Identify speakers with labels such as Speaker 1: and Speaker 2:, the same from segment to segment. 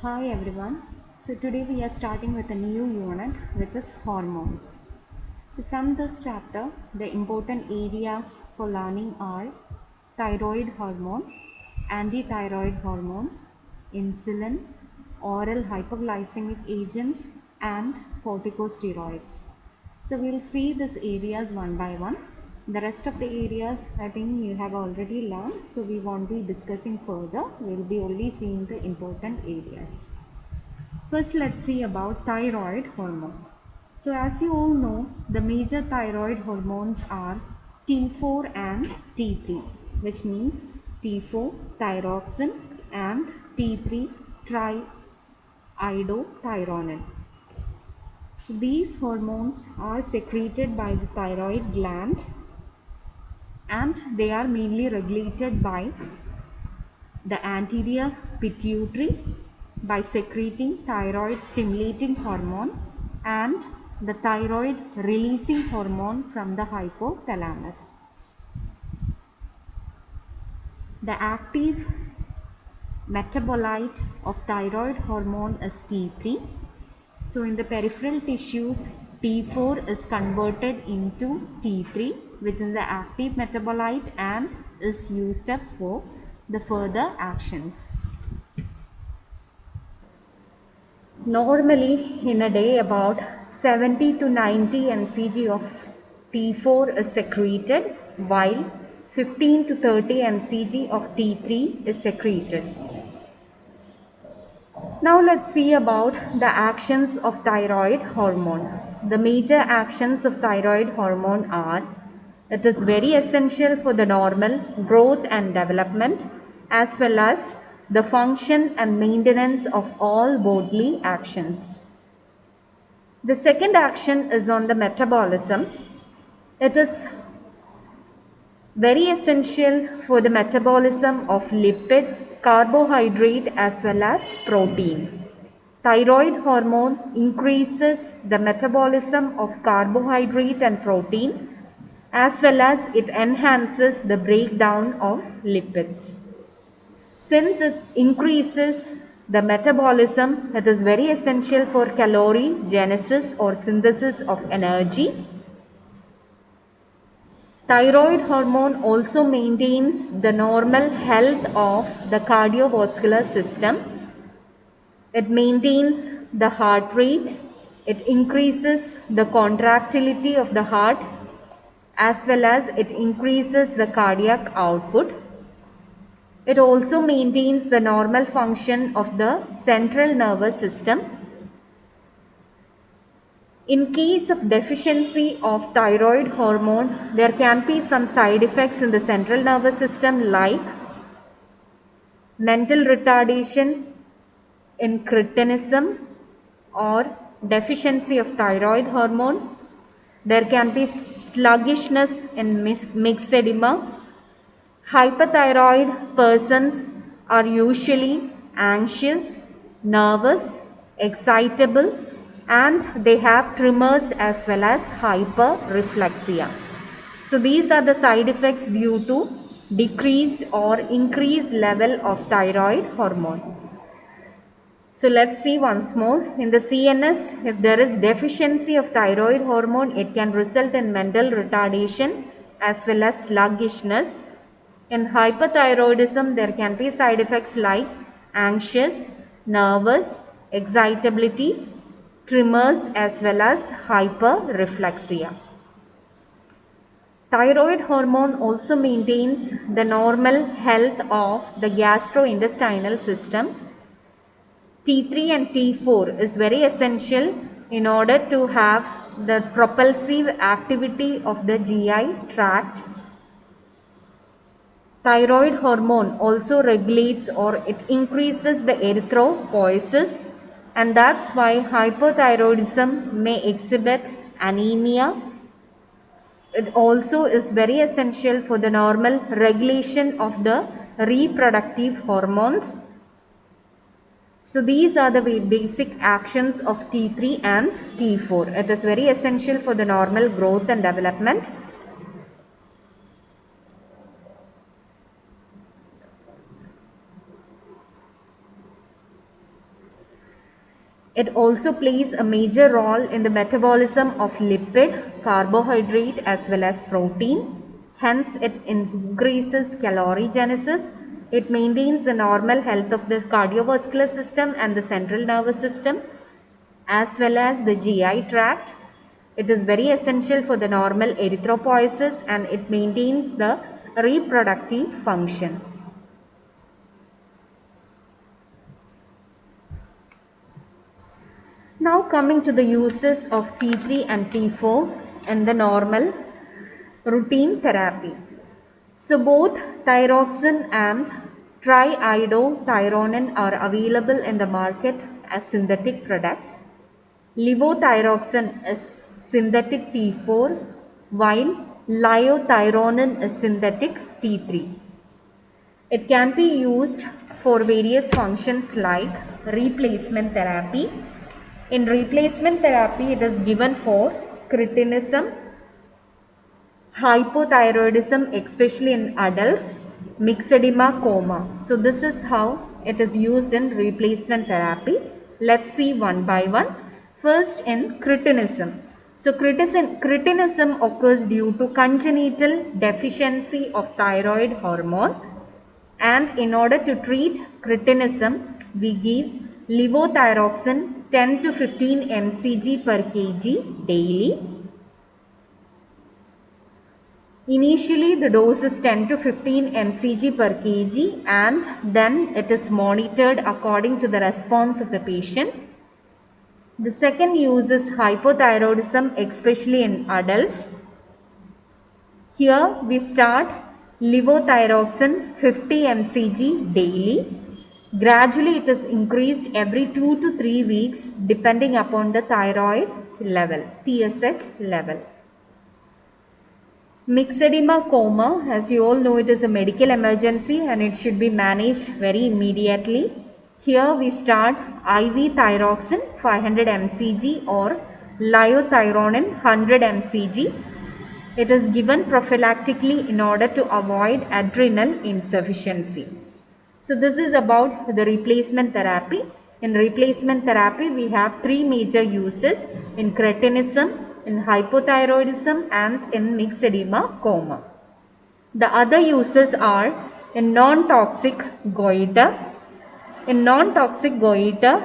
Speaker 1: Hi everyone. So today we are starting with a new unit which is hormones. So from this chapter, the important areas for learning are thyroid hormone, antithyroid hormones, insulin, oral hypoglycemic agents and corticosteroids. So we'll see these areas one by one. The rest of the areas I think you have already learned, so we won't be discussing further. We'll be only seeing the important areas. First, let's see about thyroid hormone. So, as you all know, the major thyroid hormones are T4 and T3, which means T4 thyroxine and T3 triiodothyronine. So, these hormones are secreted by the thyroid gland and they are mainly regulated by the anterior pituitary by secreting thyroid stimulating hormone and the thyroid releasing hormone from the hypothalamus. The active metabolite of thyroid hormone is T3. So in the peripheral tissues, T4 is converted into T3, which is the active metabolite and is used up for the further actions. Normally, in a day, about 70 to 90 mcg of T4 is secreted, while 15 to 30 mcg of T3 is secreted. Now, let's see about the actions of thyroid hormone. The major actions of thyroid hormone are: it is very essential for the normal growth and development, as well as the function and maintenance of all bodily actions. The second action is on the metabolism. It is very essential for the metabolism of lipid, carbohydrate as well as protein. Thyroid hormone increases the metabolism of carbohydrate and protein as well as it enhances the breakdown of lipids. Since it increases the metabolism, it is very essential for calorie genesis or synthesis of energy. Thyroid hormone also maintains the normal health of the cardiovascular system. It maintains the heart rate. It increases the contractility of the heart as well as it increases the cardiac output. It also maintains the normal function of the central nervous system. In case of deficiency of thyroid hormone, there can be some side effects in the central nervous system like mental retardation, incretinism, or deficiency of thyroid hormone. There can be sluggishness in myxedema. Hyperthyroid persons are usually anxious, nervous, excitable, and they have tremors as well as hyperreflexia. So these are the side effects due to decreased or increased level of thyroid hormone. So let's see once more. In the CNS, if there is deficiency of thyroid hormone, it can result in mental retardation as well as sluggishness. In hyperthyroidism, there can be side effects like anxious, nervous, excitability, tremors as well as hyperreflexia. Thyroid hormone also maintains the normal health of the gastrointestinal system. T3 and T4 is very essential in order to have the propulsive activity of the GI tract. Thyroid hormone also regulates or it increases the erythropoiesis, and that's why hypothyroidism may exhibit anemia. It also is very essential for the normal regulation of the reproductive hormones. So these are the basic actions of T3 and T4. It is very essential for the normal growth and development. It also plays a major role in the metabolism of lipid, carbohydrate as well as protein. Hence, it increases calorigenesis. It maintains the normal health of the cardiovascular system and the central nervous system as well as the GI tract. It is very essential for the normal erythropoiesis and it maintains the reproductive function. Now coming to the uses of T3 and T4 in the normal routine therapy. So both thyroxine and triiodothyronine are available in the market as synthetic products. Levothyroxine is synthetic T4 while liothyronine is synthetic T3. It can be used for various functions like replacement therapy. In replacement therapy, it is given for cretinism, hypothyroidism, especially in adults, myxedema, coma. So this is how it is used in replacement therapy. Let's see one by one. First, in cretinism. So cretinism occurs due to congenital deficiency of thyroid hormone, and in order to treat cretinism, we give levothyroxine 10 to 15 mcg per kg daily. Initially, the dose is 10 to 15 mcg per kg and then it is monitored according to the response of the patient. The second use is hypothyroidism, especially in adults. Here we start levothyroxine 50 mcg daily. Gradually it is increased every 2 to 3 weeks depending upon the thyroid level, TSH level. Myxedema coma, as you all know, it is a medical emergency and it should be managed very immediately. Here we start IV thyroxine 500 mcg or liothyronine 100 mcg. It is given prophylactically in order to avoid adrenal insufficiency. So this is about the replacement therapy. In replacement therapy, we have three major uses in cretinism, in hypothyroidism and in myxedema coma. The other uses are in non-toxic goiter. In non-toxic goiter,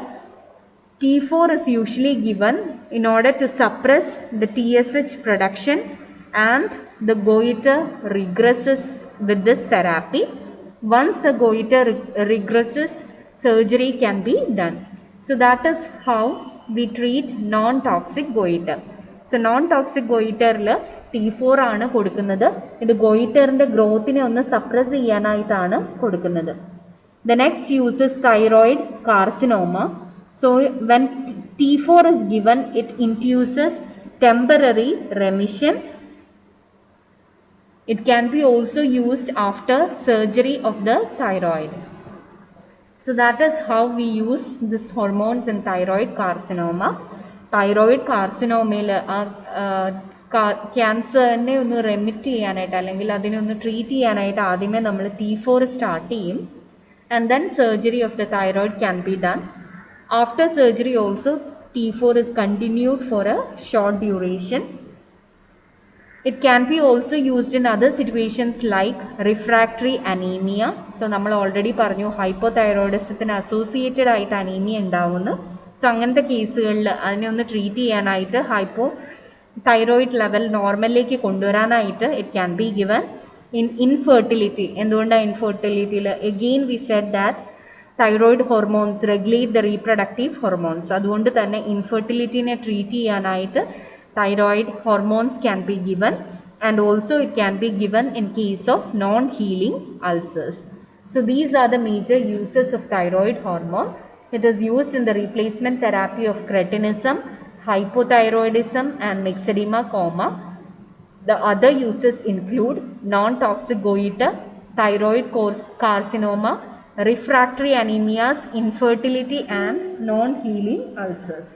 Speaker 1: T4 is usually given in order to suppress the TSH production and the goiter regresses with this therapy. Once the goiter regresses, surgery can be done. So that is how we treat non-toxic goiter. So non-toxic goiter T4 ആണ് കൊടുക്കുന്നത്. ഇത് goiterന്റെ ഗ്രോത്തിനെ ഒന്ന് suppress ചെയ്യാനായിട്ടാണ് കൊടുക്കുന്നത്. The next use is thyroid carcinoma. So when T4 is given, it induces temporary remission. It can be also used after surgery of the thyroid. So that is how we use this hormones in thyroid carcinoma. Thyroid carcinoma ക്യാൻസറിനെ ഒന്ന് remit ചെയ്യാനായിട്ട് അല്ലെങ്കിൽ അതിനെ ഒന്ന് treat ചെയ്യാനായിട്ട് ആദ്യമേ നമ്മൾ T4 start ചെയ്യും and then surgery of the thyroid can be done. After surgery also T4 is continued for a short duration. It can be also used in other situations like refractory anemia. So നമ്മൾ already പറഞ്ഞു ഹൈപ്പോതൈറോയിഡിസത്തിന് associated ആയിട്ട് anaemia ഉണ്ടാവുന്നു. So അങ്ങനത്തെ കേസുകളിൽ അതിനെ ഒന്ന് treat ചെയ്യാനായിട്ട് thyroid level നോർമലിലേക്ക് കൊണ്ടുവരാനായിട്ട് it can be given. In infertility, എന്തുകൊണ്ടാണ് ഇൻഫെർട്ടിലിറ്റിയിൽ again we said that thyroid hormones regulate the reproductive hormones. അതുകൊണ്ട് തന്നെ ഇൻഫെർട്ടിലിറ്റിനെ ട്രീറ്റ് ചെയ്യാനായിട്ട് thyroid hormones can be given, and also it can be given in case of non-healing ulcers. So these are the major uses of thyroid hormone. It is used in the replacement therapy of cretinism, hypothyroidism and myxedema coma. The other uses include non-toxic goiter, thyroid carcinoma, refractory anemias, infertility and non-healing ulcers.